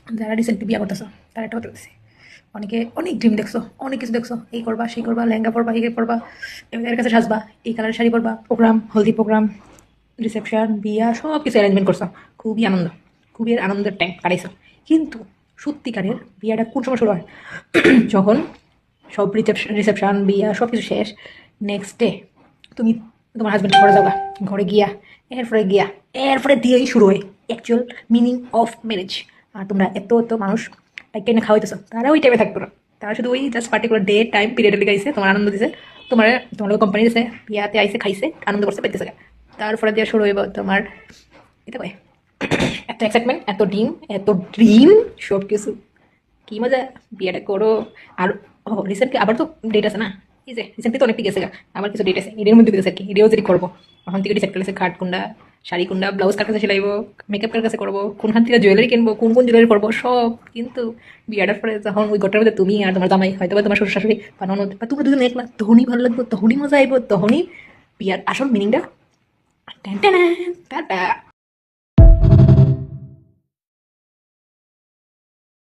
যারা রিসেন্টলি বিয়ে করতেছো তারা একটা কথা বলতেছি, অনেকে অনেক ড্রিম দেখছো, অনেক কিছু দেখছো, এই করবা সেই করবা, লেহেঙ্গা পরবা, এই পরবা, এর কাছে সাজবা, এই কালারের শাড়ি পরবা, প্রোগ্রাম, হলদি প্রোগ্রাম, রিসেপশন, বিয়া সব কিছু অ্যারেঞ্জমেন্ট করছো, খুবই আনন্দ, খুবই আনন্দের টাইম কাটাইছো। কিন্তু সত্যিকারের বিয়াটা কোন সময় শুরু হয়? যখন সব রিসেপশন বিয়া সব কিছু শেষ, নেক্সট ডে তুমি তোমার হাজব্যান্ডের ঘরে যাবা, ঘরে গিয়া এরপরে দিয়েই শুরু হয় অ্যাকচুয়াল মিনিং অফ ম্যারেজ। আর তোমরা এত এত মানুষ টাইম টেনে খাওয়াইতেছো, তারা ওই টাইমে থাকতো না, তারা শুধু ওই জাস্ট পার্টিকুলার ডে টাইম পিরিয়ডে লেগে আইসে, তোমার আনন্দ দিছে, তোমার কোম্পানি দিছে, বিয়াতে আইসে, খাইছে, আনন্দ করছে, পেতেছে। তারপরে দিয়ে শুরু হইব তোমার এটা কয় এত এক্সাইটমেন্ট, এত ড্রিম সব কিছু, কি মজা, বিয়েটা করো। আর রিসেন্টলি আবার তো ডেট আছে না, এই যে রিসেন্টলি তো অনেকটি গেছে গা, আবার কিছু ডেট আছে, এদের মধ্যে গেছে কি, এটাও যদি করবো, এখন থেকে ডিসাইড করেছে কার্ড কোনটা, শাড়ি কোনটা, ব্লাউজ কার কাছে সেলাইবো, মেকআপ কার কাছে করবো, কোনখান থেকে জুয়েলারি কিনবো, কোন কোন জুয়েলারি পরবো সব। কিন্তু বিয়েটার পরে যখন ওই ঘরটার মধ্যে তুমি আর তোমার জামাই, হয়তো বা তোমার শ্বশুর শাশুড়ি বা ননদ বা তুমি দুজন একলা, তখনই ভালো লাগবে, তখনই মজা আইব, তখনই বিয়ার আসল মিনিংটা। টাটা।